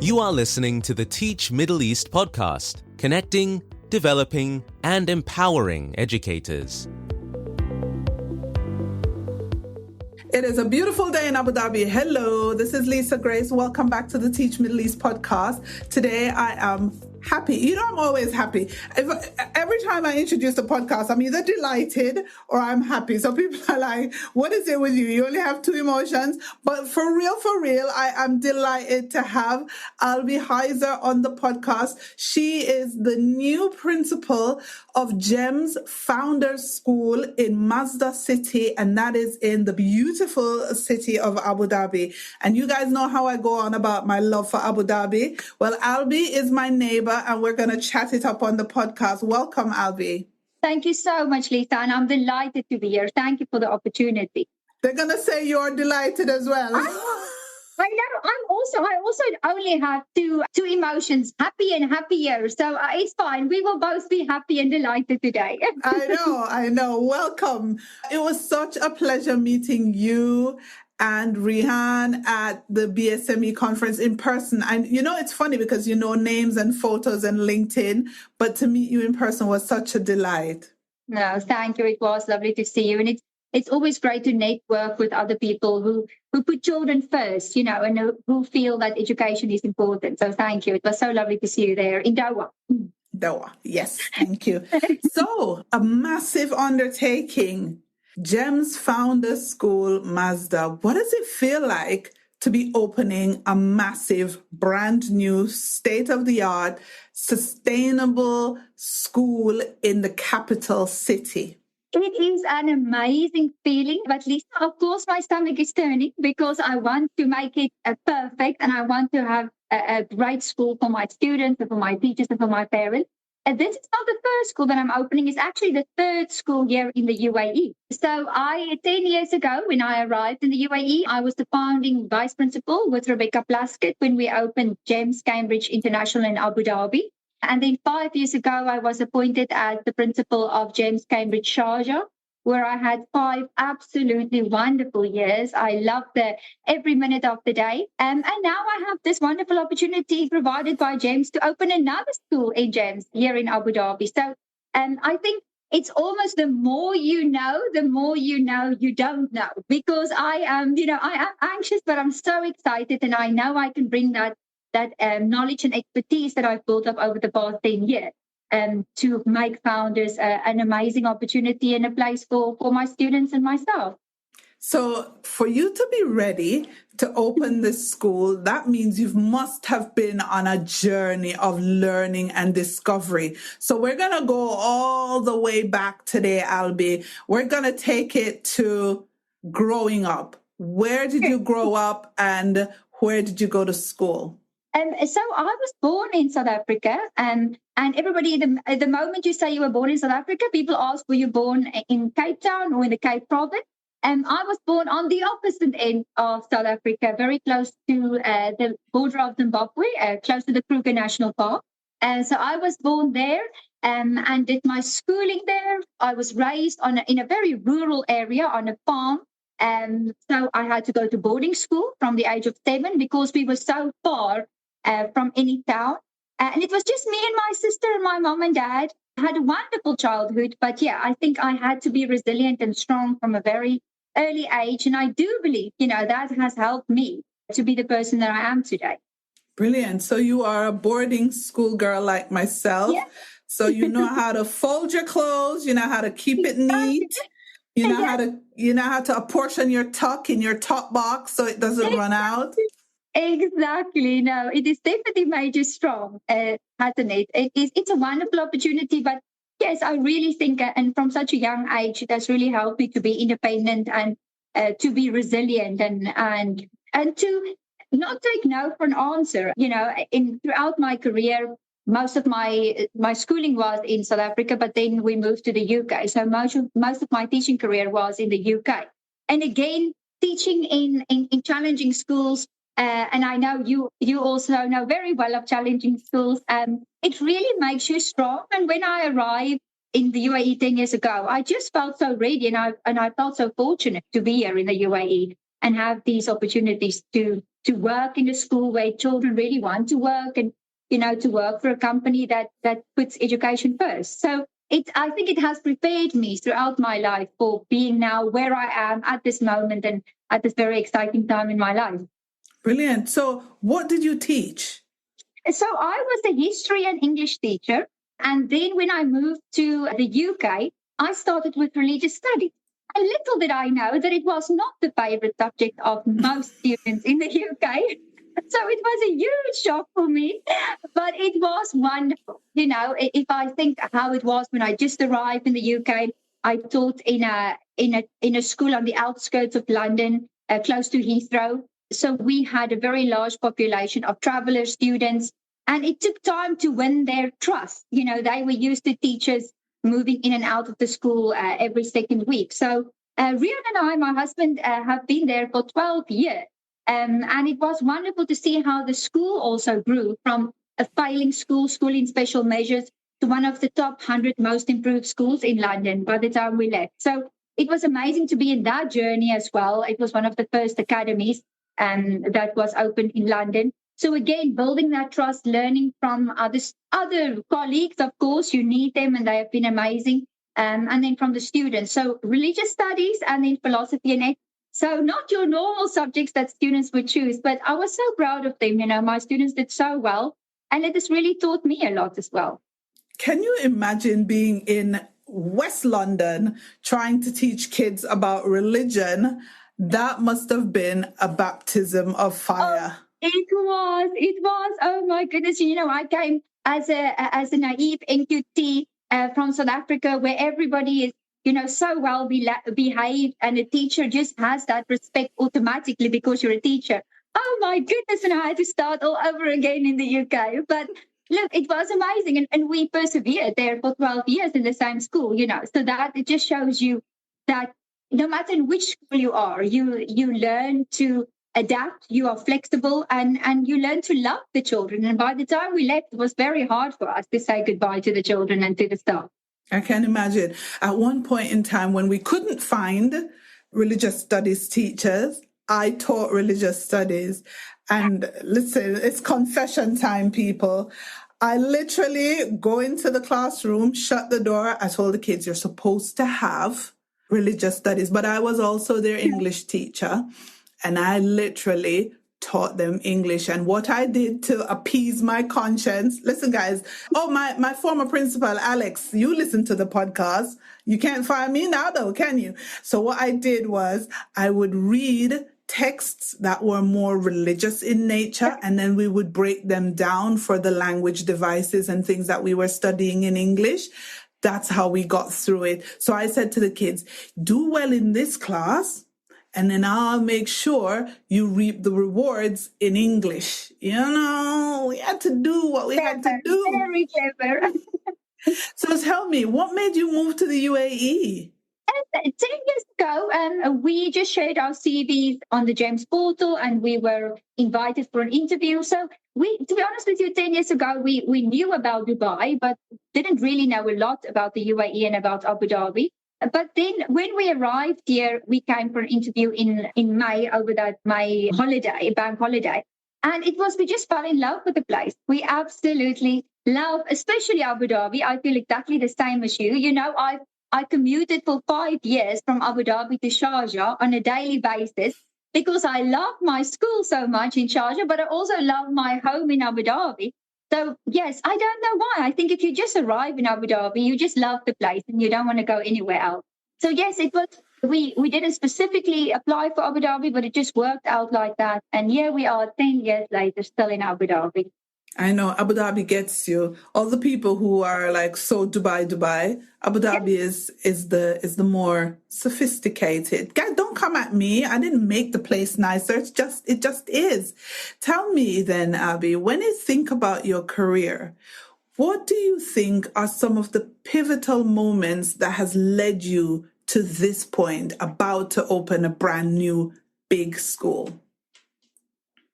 You are listening to the Teach Middle East podcast, connecting, developing, and empowering educators. It is a beautiful day in Abu Dhabi. Hello, this is Lisa Grace. Welcome back to the Teach Middle East podcast. Today I am happy. You know, I'm always happy. Every time I introduce the podcast, I'm either delighted or I'm happy. So people are like, what is it with you? You only have two emotions. But for real, I am delighted to have Albie Huyser on the podcast. She is the new principal of GEMS Founders School in Masdar City, and that is in the beautiful city of Abu Dhabi. And you guys know how I go on about my love for Abu Dhabi. Well, Albie is my neighbor, and we're going to chat it up on the podcast. Welcome, Albie. Thank you so much, Lisa, and I'm delighted to be here. Thank you for the opportunity. They're going to say you're delighted as well. I know. I also only have two emotions, happy and happier. So it's fine. We will both be happy and delighted today. I know. Welcome. It was such a pleasure meeting you and Rihan at the BSME conference in person. And you know, it's funny because you know names and photos and LinkedIn, but to meet you in person was such a delight. No, thank you. It was lovely to see you. And it's always great to network with other people who put children first, you know, and who feel that education is important. So thank you. It was so lovely to see you there in Doha. Doha, yes, thank you. So, a massive undertaking. GEMS Founders School, Masdar. What does it feel like to be opening a massive, brand new, state-of-the-art, sustainable school in the capital city? It is an amazing feeling, but Lisa, of course, my stomach is turning because I want to make it perfect, and I want to have a great school for my students and for my teachers and for my parents. And this is not the first school that I'm opening. It's actually the third school here in the UAE. So 10 years ago, when I arrived in the UAE, I was the founding vice principal with Rebecca Plaskett when we opened GEMS Cambridge International in Abu Dhabi. And then 5 years ago, I was appointed as the principal of GEMS Cambridge Sharjah, where I had 5 absolutely wonderful years. I loved every minute of the day. And now I have this wonderful opportunity provided by GEMS to open another school in GEMS here in Abu Dhabi. So I think it's almost the more you know you don't know, because I am anxious, but I'm so excited, and I know I can bring that knowledge and expertise that I've built up over the past 10 years to make Founders an amazing opportunity and a place for my students and myself. So for you to be ready to open this school, that means you must have been on a journey of learning and discovery. So we're going to go all the way back today, Albie. We're going to take it to growing up. Where did you grow up, and where did you go to school? So I was born in South Africa, and everybody, the moment you say you were born in South Africa, people ask, were you born in Cape Town or in the Cape Province? And I was born on the opposite end of South Africa, very close to the border of Zimbabwe, close to the Kruger National Park. And so I was born there and did my schooling there. I was raised in a very rural area on a farm. So I had to go to boarding school from the age of 7 because we were so far from any town. And it was just me and my sister and my mom and dad. I had a wonderful childhood. But yeah, I think I had to be resilient and strong from a very early age. And I do believe, that has helped me to be the person that I am today. Brilliant. So you are a boarding school girl like myself. Yeah. So you know how to fold your clothes, you know how to keep it neat. You know how to apportion your tuck in your top box so it doesn't run out. Exactly. No, it is definitely made you strong, hasn't it? It's a wonderful opportunity, but yes, I really think, and from such a young age, it has really helped me to be independent and to be resilient and to not take no for an answer. Throughout my career, most of my schooling was in South Africa, but then we moved to the UK. So most of my teaching career was in the UK. And again, teaching in challenging schools, and I know you also know very well of challenging schools. It really makes you strong. And when I arrived in the UAE 10 years ago, I just felt so ready, and I felt so fortunate to be here in the UAE. and have these opportunities to work in a school where children really want to work, and to work for a company that puts education first. So I think it has prepared me throughout my life for being now where I am at this moment and at this very exciting time in my life. Brilliant. So what did you teach? So I was a history and English teacher. And then when I moved to the UK, I started with religious studies. And little did I know that it was not the favorite subject of most students in the UK. So it was a huge shock for me, but it was wonderful. If I think how it was when I just arrived in the UK, I taught in a school on the outskirts of London, close to Heathrow. So we had a very large population of traveller students, and it took time to win their trust. They were used to teachers moving in and out of the school every second week. So Rian and I, my husband, have been there for 12 years. And it was wonderful to see how the school also grew from a failing school in special measures, to one of the top 100 most improved schools in London by the time we left. So it was amazing to be in that journey as well. It was one of the first academies that was opened in London. So again, building that trust, learning from other colleagues, of course, you need them, and they have been amazing. And then from the students. So religious studies and then philosophy and ethics. So not your normal subjects that students would choose, but I was so proud of them. My students did so well, and it has really taught me a lot as well. Can you imagine being in West London trying to teach kids about religion? That must have been a baptism of fire. Oh, it was. Oh my goodness. I came as a naive NQT from South Africa, where everybody is so well behaved, and a teacher just has that respect automatically because you're a teacher. Oh my goodness, and I had to start all over again in the UK. But look, it was amazing, and we persevered there for 12 years in the same school, so that it just shows you that no matter in which school you are, you learn to adapt, you are flexible, and you learn to love the children. And by the time we left, it was very hard for us to say goodbye to the children and to the staff. I can imagine. At one point in time when we couldn't find religious studies teachers, I taught religious studies. And listen, it's confession time, people. I literally go into the classroom, shut the door. I told the kids, you're supposed to have religious studies. But I was also their English teacher. And I literally taught them English. And what I did to appease my conscience, listen, guys. Oh, my former principal, Alex, you listen to the podcast. You can't find me now, though, can you? So what I did was I would read texts that were more religious in nature, and then we would break them down for the language devices and things that we were studying in English. That's how we got through it. So I said to the kids, do well in this class, and then I'll make sure you reap the rewards in English. We had to do what we had to do. Very clever. So tell me, what made you move to the UAE? 10 years ago, we just shared our CVs on the James portal, and we were invited for an interview. So to be honest with you, 10 years ago, we knew about Dubai, but didn't really know a lot about the UAE and about Abu Dhabi. But then when we arrived here, we came for an interview in May over that May holiday, bank holiday. And we just fell in love with the place. We absolutely love, especially Abu Dhabi. I feel exactly the same as you. I commuted for 5 years from Abu Dhabi to Sharjah on a daily basis because I love my school so much in Sharjah, but I also love my home in Abu Dhabi. So, yes, I don't know why. I think if you just arrive in Abu Dhabi, you just love the place and you don't want to go anywhere else. So, yes, it was. We didn't specifically apply for Abu Dhabi, but it just worked out like that. And here we are 10 years later, still in Abu Dhabi. I know Abu Dhabi gets you. All the people who are like so Dubai. Abu Dhabi is the more sophisticated. Guys, don't come at me. I didn't make the place nicer. It just is. Tell me then, Albie, when you think about your career, what do you think are some of the pivotal moments that has led you to this point, about to open a brand new big school?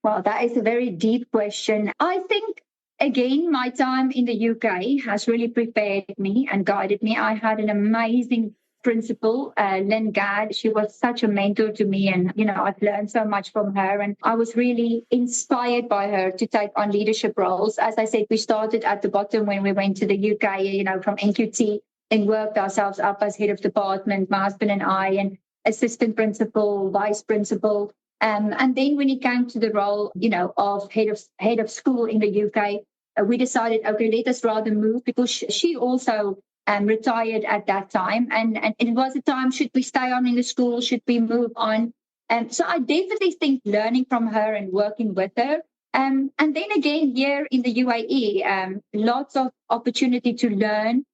Well, that is a very deep question. I think, again, my time in the UK has really prepared me and guided me. I had an amazing principal, Lynn Gadd. She was such a mentor to me, and I've learned so much from her, and I was really inspired by her to take on leadership roles. As I said, we started at the bottom when we went to the UK, from NQT, and worked ourselves up as head of department, my husband and I, and assistant principal, vice principal. And then when it came to the role, of head of school in the UK, we decided, okay, let us rather move, because she also retired at that time. And it was a time, should we stay on in the school? Should we move on? So I definitely think learning from her and working with her. And then again, here in the UAE, lots of opportunity to learn,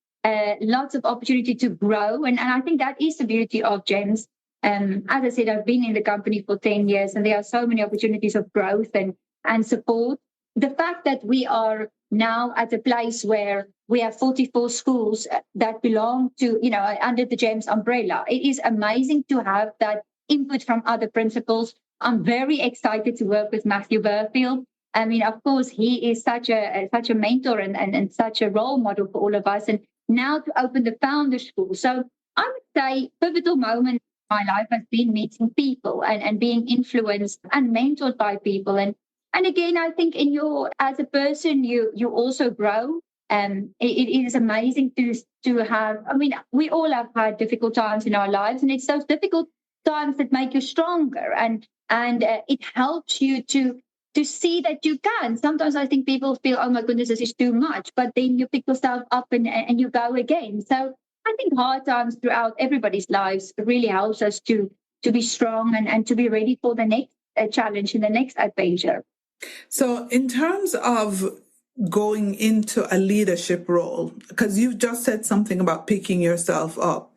lots of opportunity to grow. And I think that is the beauty of GEMS. As I said, I've been in the company for 10 years, and there are so many opportunities of growth and support. The fact that we are now at a place where we have 44 schools that belong to, under the GEMS umbrella, it is amazing to have that input from other principals. I'm very excited to work with Matthew Burfield. I mean, of course, he is such a mentor and such a role model for all of us. And now to open the founder school. So I would say pivotal moment in my life has been meeting people and being influenced and mentored by people. And again, I think as a person, you also grow. It is amazing to have, we all have had difficult times in our lives, and it's those difficult times that make you stronger. And it helps you to see that you can. Sometimes I think people feel, oh my goodness, this is too much, but then you pick yourself up and you go again. So I think hard times throughout everybody's lives really helps us to be strong and to be ready for the next challenge and the next adventure. So in terms of going into a leadership role, because you've just said something about picking yourself up,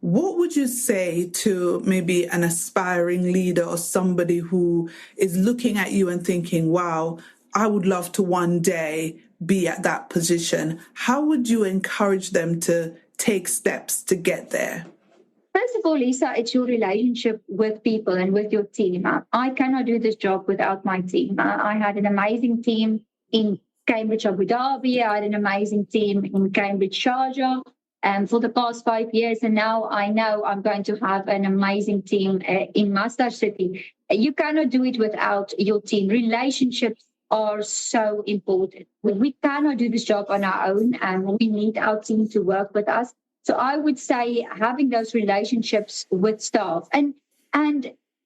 what would you say to maybe an aspiring leader or somebody who is looking at you and thinking, wow, I would love to one day be at that position? How would you encourage them to take steps to get there? First of all, Lisa, it's your relationship with people and with your team. I cannot do this job without my team. I had an amazing team in Cambridge, Abu Dhabi. I had an amazing team in Cambridge, Sharjah, for the past 5 years. And now I know I'm going to have an amazing team in Masdar City. You cannot do it without your team. Relationships are so important. We cannot do this job on our own, and we need our team to work with us. So I would say having those relationships with staff and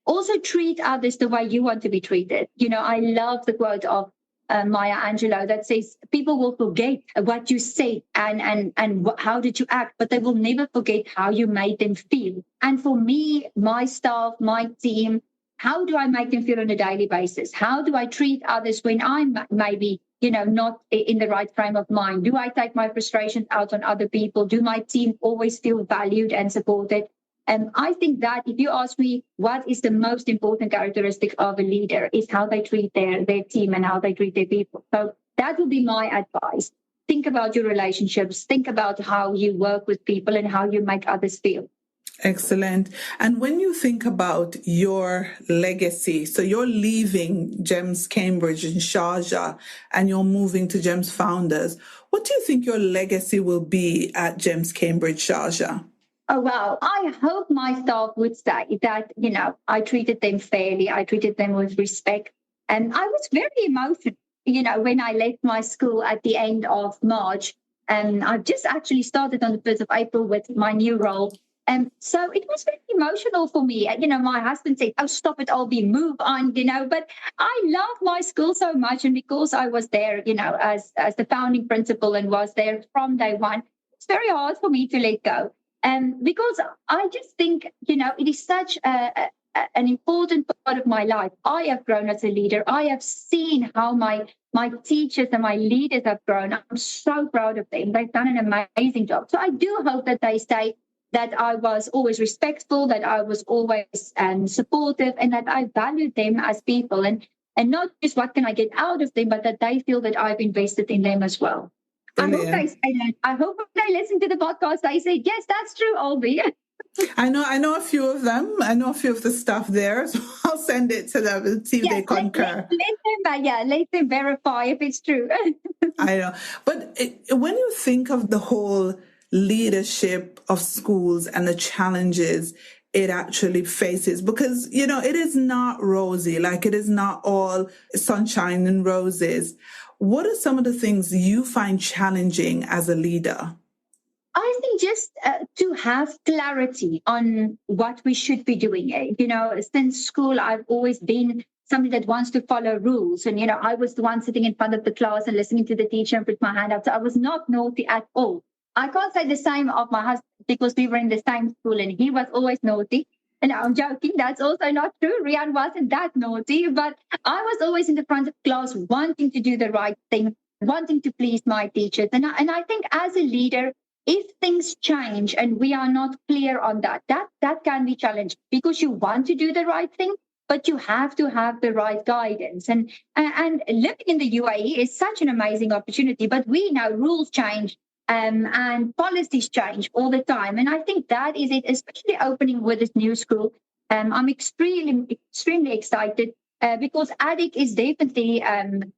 also treat others the way you want to be treated. I love the quote of Maya Angelou that says, people will forget what you said and how did you act, but they will never forget how you made them feel. And for me, my staff, my team, how do I make them feel on a daily basis? How do I treat others when I'm maybe not in the right frame of mind? Do I take my frustrations out on other people? Do my team always feel valued and supported? And I think that if you ask me what is the most important characteristic of a leader, is how they treat their team and how they treat their people. So that would be my advice. Think about your relationships. Think about how you work with people and how you make others feel. Excellent. And when you think about your legacy, so you're leaving GEMS Cambridge in Sharjah and you're moving to GEMS Founders, what do you think your legacy will be at GEMS Cambridge Sharjah? Oh, wow. I hope my staff would say that, I treated them fairly. I treated them with respect. And I was very emotional, when I left my school at the end of March. And I've just actually started on the 1st of April with my new role. And so it was very emotional for me. My husband said, oh, stop it, Albie, move on, but I love my school so much. And because I was there, as the founding principal and was there from day one, it's very hard for me to let go. Because I just think, it is such an important part of my life. I have grown as a leader. I have seen how my teachers and my leaders have grown. I'm so proud of them. They've done an amazing job. So I do hope that they say that I was always respectful, that I was always supportive, and that I valued them as people. And not just what can I get out of them, but that they feel that I've invested in them as well. Brilliant. I hope they say that. I hope when they listen to the podcast, they say, yes, that's true, Albie. I know a few of them. I know a few of the staff there. So I'll send it to them and see if they concur. Let them verify if it's true. I know. But when you think of the whole leadership of schools and the challenges it actually faces, because, you know, it is not rosy, like it is not all sunshine and roses. What are some of the things you find challenging as a leader? I think just to have clarity on what we should be doing. You know, since school, I've always been somebody that wants to follow rules. And, you know, I was the one sitting in front of the class and listening to the teacher and put my hand up. So I was not naughty at all. I can't say the same of my husband because we were in the same school and he was always naughty. And I'm joking, that's also not true. Rian wasn't that naughty, but I was always in the front of class wanting to do the right thing, wanting to please my teachers. And I think as a leader, if things change and we are not clear on that can be challenging because you want to do the right thing, but you have to have the right guidance. And living in the UAE is such an amazing opportunity, but we know rules change. And policies change all the time. And I think that is it, especially opening with this new school. I'm extremely excited because ADIC is definitely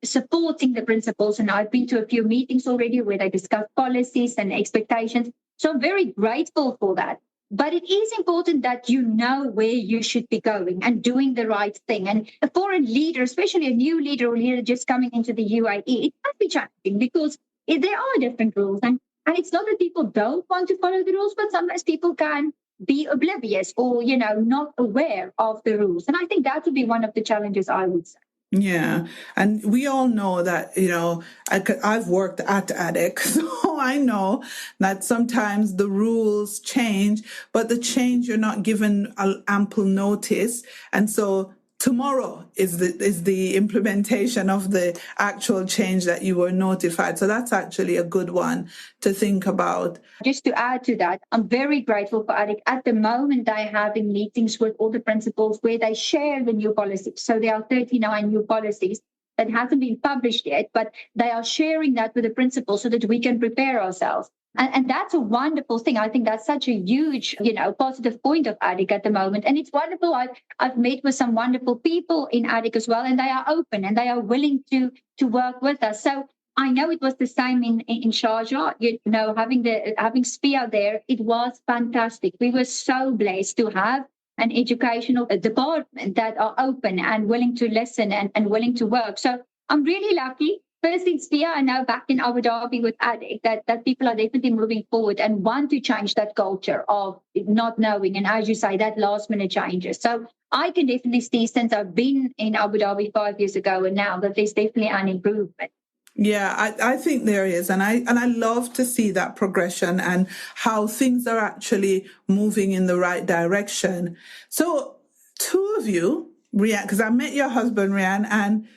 supporting the principals. And I've been to a few meetings already where they discuss policies and expectations. So I'm very grateful for that. But it is important that you know where you should be going and doing the right thing. And for a leader, especially a new leader or leader just coming into the UAE, it can be challenging because there are different rules. And it's not that people don't want to follow the rules, but sometimes people can be oblivious or, you know, not aware of the rules. And I think that would be one of the challenges, I would say. Yeah. And we all know that, you know, I've worked at ADIC, so I know that sometimes the rules change, but the change you're not given ample notice. And so tomorrow is the implementation of the actual change that you were notified. So that's actually a good one to think about. Just to add to that, I'm very grateful for ADIC. At the moment, they're having meetings with all the principals where they share the new policies. So there are 39 new policies that hasn't been published yet, but they are sharing that with the principals so that we can prepare ourselves. And that's a wonderful thing. I think that's such a huge, you know, positive point of ADIC at the moment. And it's wonderful. I've met with some wonderful people in ADIC as well, and they are open and they are willing to work with us. So I know it was the same in Sharjah, you know, having SPIA there. It was fantastic. We were so blessed to have an educational department that are open and willing to listen and willing to work. So I'm really lucky. First in SPIA and now back in Abu Dhabi with ADIC, that people are definitely moving forward and want to change that culture of not knowing. And as you say, that last minute changes. So I can definitely see since I've been in Abu Dhabi 5 years ago and now that there's definitely an improvement. Yeah, I think there is. And I love to see that progression and how things are actually moving in the right direction. So two of you, Rian, because I met your husband, Rian, and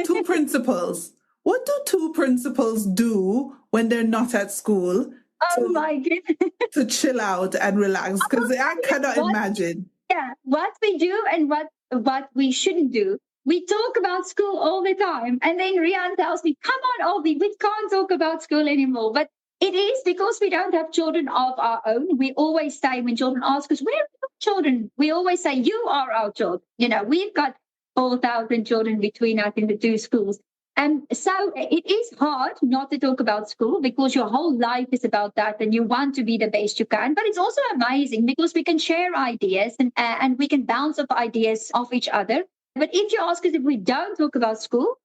two principals. What do two principals do when they're not at school? My goodness. To chill out and relax? Because I cannot imagine. Yeah, what we do and what we shouldn't do. We talk about school all the time. And then Rian tells me, come on, Albie, we can't talk about school anymore. But it is because we don't have children of our own. We always say when children ask us, where are your children? We always say, you are our children. You know, we've got 4,000 children between us in the two schools. And so it is hard not to talk about school because your whole life is about that and you want to be the best you can. But it's also amazing because we can share ideas and we can bounce off ideas off each other. But if you ask us if we don't talk about school,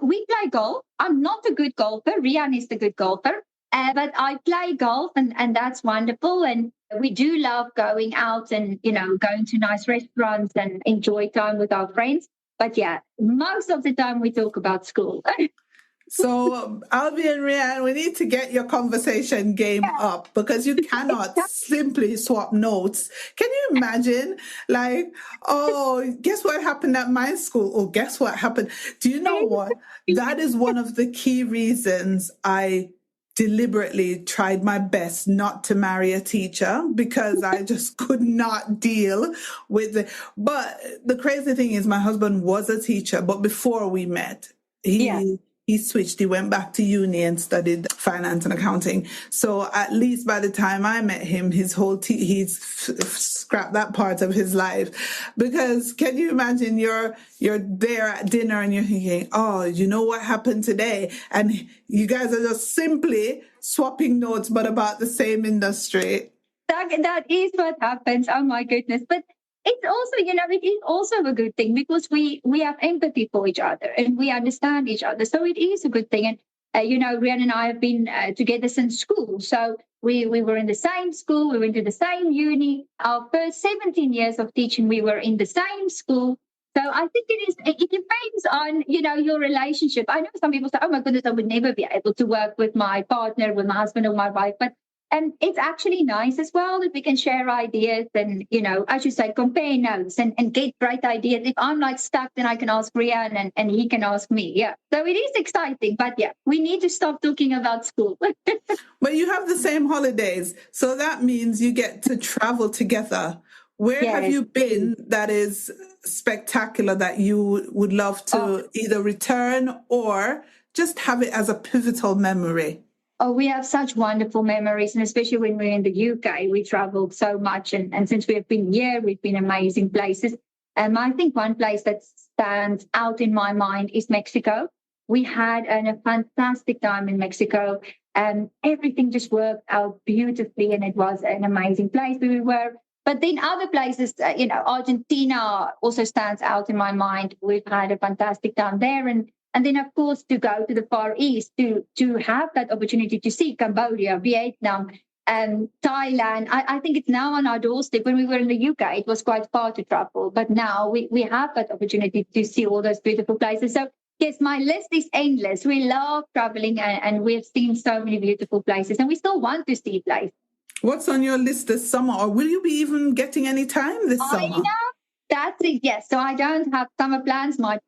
we play golf. I'm not a good golfer. Rian is the good golfer. But I play golf and that's wonderful. And we do love going out and, you know, going to nice restaurants and enjoy time with our friends. But yeah, most of the time we talk about school. So, Albie and Rian, we need to get your conversation game up because you cannot simply swap notes. Can you imagine? Like, oh, guess what happened at my school? Oh, guess what happened? Do you know what? That is one of the key reasons I deliberately tried my best not to marry a teacher because I just could not deal with it. But the crazy thing is my husband was a teacher, but before we met, he switched. He went back to uni and studied finance and accounting. So at least by the time I met him, his whole he's scrapped that part of his life. Because can you imagine you're there at dinner and you're thinking, oh, you know what happened today? And you guys are just simply swapping notes, but about the same industry. That is what happens. Oh my goodness. But it's also, it is also a good thing because we have empathy for each other and we understand each other. So it is a good thing. And, Rian and I have been together since school. So we were in the same school. We went to the same uni. Our first 17 years of teaching, we were in the same school. So I think it depends on, your relationship. I know some people say, oh my goodness, I would never be able to work with my partner, with my husband or my wife. But it's actually nice as well that we can share ideas and, as you say, compare notes and get great ideas. If I'm like stuck, then I can ask Rian and he can ask me. Yeah. So it is exciting. But yeah, we need to stop talking about school. But you have the same holidays. So that means you get to travel together. Where have you been that is spectacular that you would love to either return or just have it as a pivotal memory? Oh, we have such wonderful memories, and especially when we're in the UK, we traveled so much. And since we have been here, we've been amazing places. I think one place that stands out in my mind is Mexico. We had a fantastic time in Mexico, and everything just worked out beautifully, and it was an amazing place where we were. But then other places, Argentina also stands out in my mind. We've had a fantastic time there. And then, of course, to go to the Far East, to have that opportunity to see Cambodia, Vietnam, Thailand. I think it's now on our doorstep. When we were in the UK, it was quite far to travel. But now we have that opportunity to see all those beautiful places. So, yes, my list is endless. We love traveling and we've seen so many beautiful places. And we still want to see places. What's on your list this summer? Or will you be even getting any time this summer? That's it, yes. So I don't have summer plans. My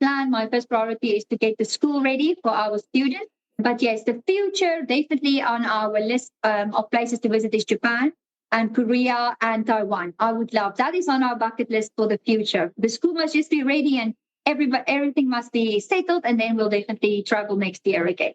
first priority is to get the school ready for our students. But yes, the future definitely on our list of places to visit is Japan and Korea and Taiwan. I would love that. Is on our bucket list for the future. The school must just be ready and everything must be settled, and then we'll definitely travel next year again.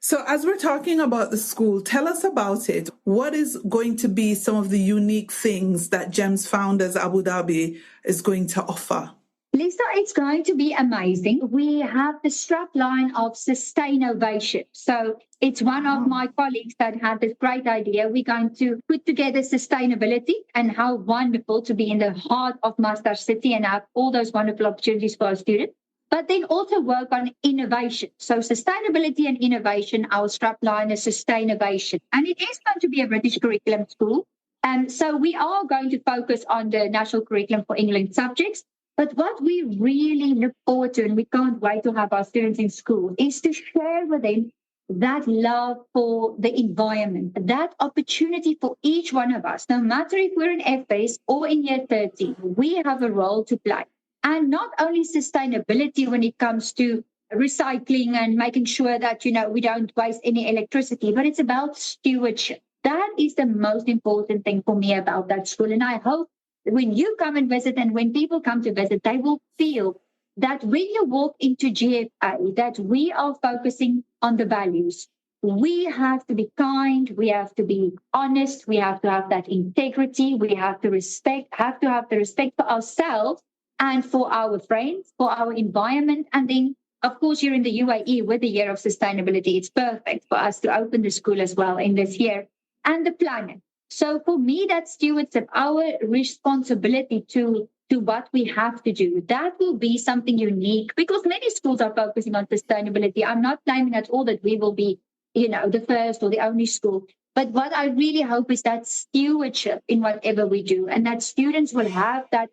So as we're talking about the school, tell us about it. What is going to be some of the unique things that GEMS Founders Abu Dhabi is going to offer? Lisa, it's going to be amazing. We have the strap line of Sustain-ovation. So it's one of my colleagues that had this great idea. We're going to put together sustainability and how wonderful to be in the heart of Masdar City and have all those wonderful opportunities for our students. But then also work on innovation. So sustainability and innovation, our strap line is Sustain-ovation. And it is going to be a British curriculum school. And so we are going to focus on the national curriculum for English subjects. But what we really look forward to, and we can't wait to have our students in school, is to share with them that love for the environment, that opportunity for each one of us, no matter if we're in FS or in year 13, we have a role to play. And not only sustainability when it comes to recycling and making sure that, we don't waste any electricity, but it's about stewardship. That is the most important thing for me about that school. And I hope that when you come and visit and when people come to visit, they will feel that when you walk into GFA, that we are focusing on the values. We have to be kind. We have to be honest. We have to have that integrity. We have to have the respect for ourselves and for our friends, for our environment. And then, of course, you're in the UAE with the Year of Sustainability. It's perfect for us to open the school as well in this year. And the planet. So for me, that's stewardship, our responsibility to what we have to do. That will be something unique because many schools are focusing on sustainability. I'm not claiming at all that we will be, the first or the only school. But what I really hope is that stewardship in whatever we do, and that students will have that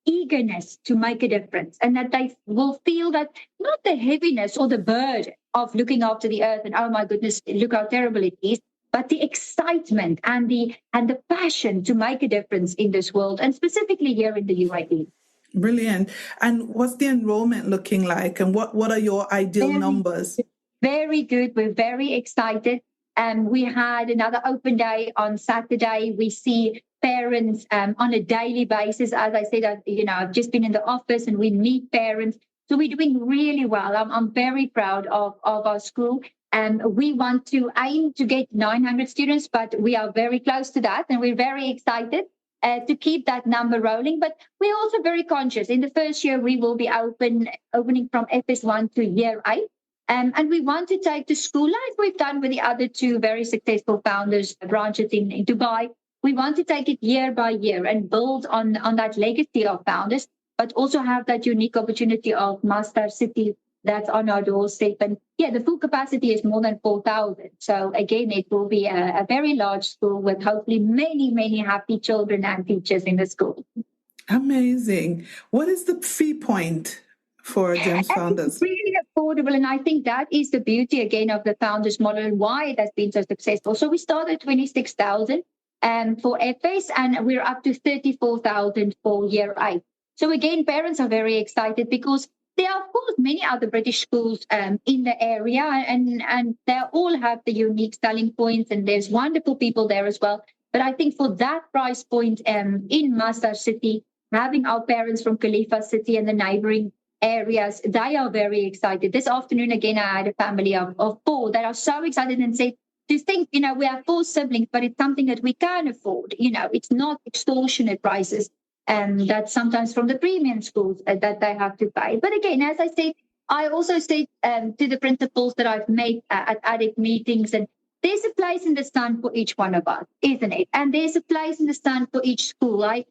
eagerness to make a difference, and that they will feel that not the heaviness or the burden of looking after the earth and, oh my goodness, look how terrible it is, but the excitement and the passion to make a difference in this world, and specifically here in the UAE. Brilliant. And what's the enrollment looking like, and what are your ideal numbers? Very good. We're very excited. We had another open day on Saturday. We see parents on a daily basis. As I said, I've just been in the office and we meet parents. So we're doing really well. I'm very proud of our school. And we want to aim to get 900 students, but we are very close to that. And we're very excited to keep that number rolling. But we're also very conscious. In the first year, we will be opening from FS1 to year 8. And we want to take the school, like we've done with the other two very successful founders, branches in Dubai. We want to take it year by year and build on that legacy of founders, but also have that unique opportunity of Masdar City that's on our doorstep. And yeah, the full capacity is more than 4,000. So again, it will be a very large school with hopefully many, many happy children and teachers in the school. Amazing. What is the fee point for Gems Founders? It's really affordable, and I think that is the beauty again of the Founders model and why it has been so successful. So we started 26,000 for FS, and we're up to 34,000 for year 8. So again, parents are very excited because there are, of course, many other British schools in the area, and they all have the unique selling points, and there's wonderful people there as well. But I think for that price point in Masdar City, having our parents from Khalifa City and the neighboring areas, they are very excited. This afternoon, again, I had a family of 4 that are so excited and say, to think, we have 4 siblings, but it's something that we can afford. It's not extortionate prices. And that's sometimes from the premium schools that they have to pay. But again, as I said, I also say to the principals that I've met at ADIC meetings, and there's a place in the sun for each one of us, isn't it? And there's a place in the sun for each school. I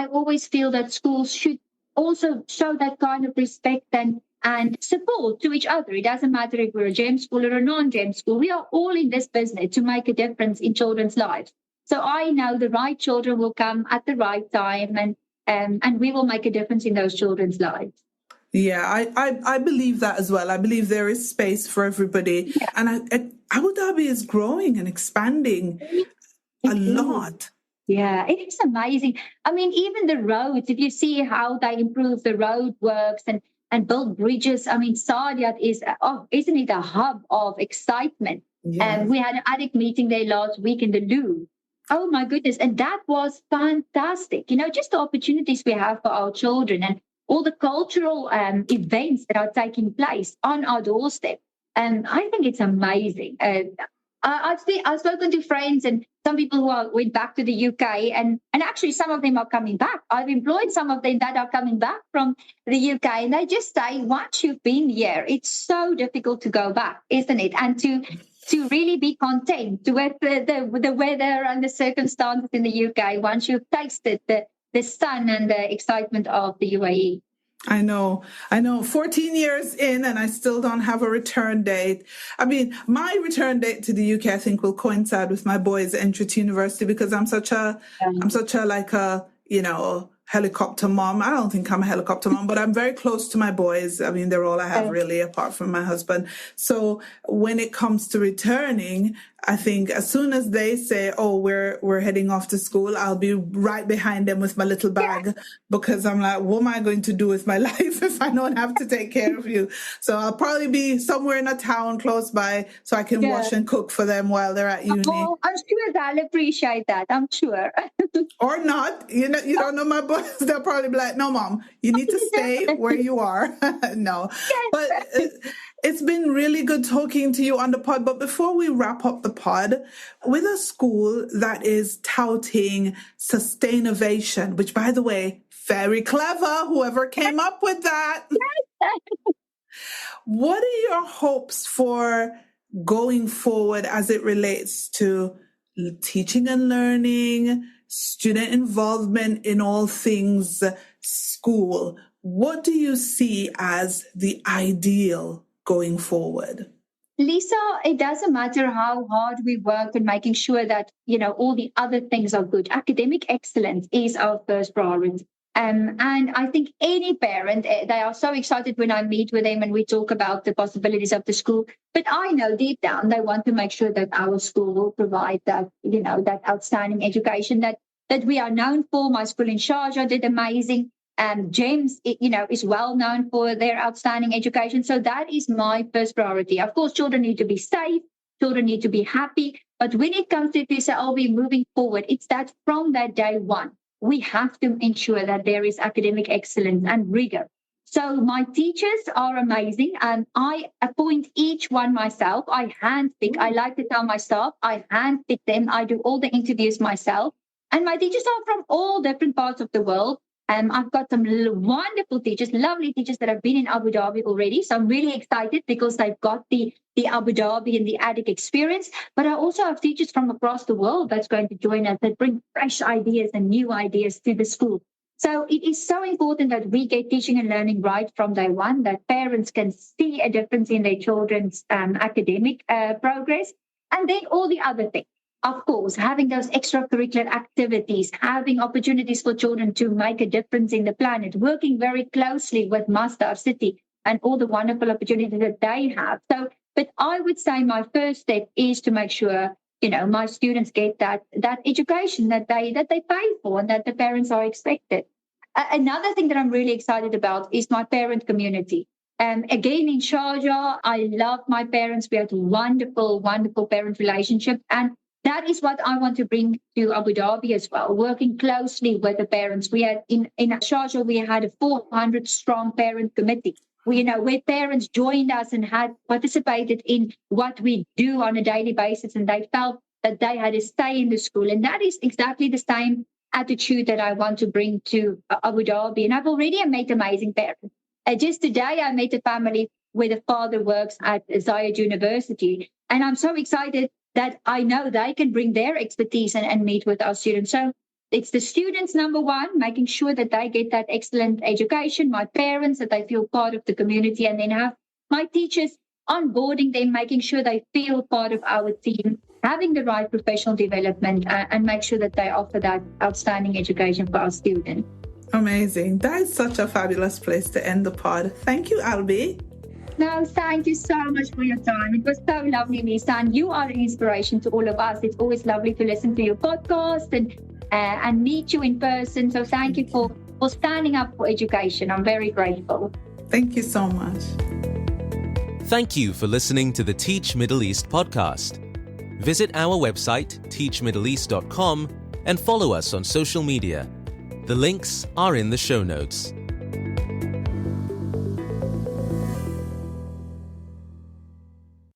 always feel that schools should also show that kind of respect and support to each other. It doesn't matter if we're a GEM school or a non-GEM school. We are all in this business to make a difference in children's lives. So I know the right children will come at the right time, and we will make a difference in those children's lives. Yeah, I believe that as well. I believe there is space for everybody. Yeah. And Abu Dhabi is growing and expanding a lot. Yeah, it is amazing. I mean, even the roads, if you see how they improve the road works and build bridges. I mean, Sharjah isn't it a hub of excitement? Yes. And we had an ADIC meeting there last week in the Louvre. Oh, my goodness. And that was fantastic. Just the opportunities we have for our children and all the cultural events that are taking place on our doorstep. And I think it's amazing. I've spoken to friends and some people who went back to the UK, and actually some of them are coming back. I've employed some of them that are coming back from the UK, and they just say, once you've been here, it's so difficult to go back, isn't it? And to really be content with the weather and the circumstances in the UK once you've tasted the sun and the excitement of the UAE. I know. 14 years in and I still don't have a return date. I mean, my return date to the UK, I think, will coincide with my boys' entry to university because I'm such a helicopter mom. I don't think I'm a helicopter mom, but I'm very close to my boys. I mean, they're all I have really, apart from my husband. So when it comes to returning, I think as soon as they say, oh, we're heading off to school, I'll be right behind them with my little bag because I'm like, what am I going to do with my life if I don't have to take care of you? So I'll probably be somewhere in a town close by so I can wash and cook for them while they're at uni. Oh, I'm sure they'll appreciate that. I'm sure. Or not. You don't know my boys. They'll probably be like, no, Mom, you need to stay where you are. No. Yes. But it's been really good talking to you on the pod. But before we wrap up the pod, with a school that is touting sustainability, which, by the way, very clever, whoever came up with that. What are your hopes for going forward as it relates to teaching and learning, student involvement in all things school? What do you see as the ideal going forward? Lisa, it doesn't matter how hard we work in making sure that, all the other things are good. Academic excellence is our first priority. And I think any parent, they are so excited when I meet with them and we talk about the possibilities of the school. But I know deep down they want to make sure that our school will provide that, that outstanding education that we are known for. My school in Sharjah did amazing. James, is well known for their outstanding education. So that is my first priority. Of course, children need to be safe. Children need to be happy. But when it comes to this, I'll be moving forward. It's that from that day one, we have to ensure that there is academic excellence and rigor. So my teachers are amazing. I appoint each one myself. I handpick. I like to tell my staff, I handpick them. I do all the interviews myself. And my teachers are from all different parts of the world. I've got some wonderful teachers, lovely teachers that have been in Abu Dhabi already. So I'm really excited because they've got the Abu Dhabi and the ADIC experience. But I also have teachers from across the world that's going to join us that bring fresh ideas and new ideas to the school. So it is so important that we get teaching and learning right from day one, that parents can see a difference in their children's academic progress. And then all the other things. Of course, having those extracurricular activities, having opportunities for children to make a difference in the planet, working very closely with Masdar City and all the wonderful opportunities that they have. So, but I would say my first step is to make sure, my students get that education that they pay for and that the parents are expected. Another thing that I'm really excited about is my parent community. Again, in Sharjah, I love my parents. We have a wonderful, wonderful parent relationship. And that is what I want to bring to Abu Dhabi as well, working closely with the parents. We had in Sharjah, we had a 400-strong parent committee. Where parents joined us and had participated in what we do on a daily basis, and they felt that they had to stay in the school. And that is exactly the same attitude that I want to bring to Abu Dhabi. And I've already met amazing parents. Just today, I met a family where the father works at Zayed University. And I'm so excited that I know they can bring their expertise and meet with our students. So it's the students, number one, making sure that they get that excellent education, my parents, that they feel part of the community, and then have my teachers onboarding them, making sure they feel part of our team, having the right professional development, and make sure that they offer that outstanding education for our students. Amazing. That is such a fabulous place to end the pod. Thank you, Albie. No, thank you so much for your time. It was so lovely, Lisa, and you are an inspiration to all of us. It's always lovely to listen to your podcast and meet you in person. So thank you for standing up for education. I'm very grateful. Thank you so much. Thank you for listening to the Teach Middle East podcast. Visit our website, teachmiddleeast.com, and follow us on social media. The links are in the show notes.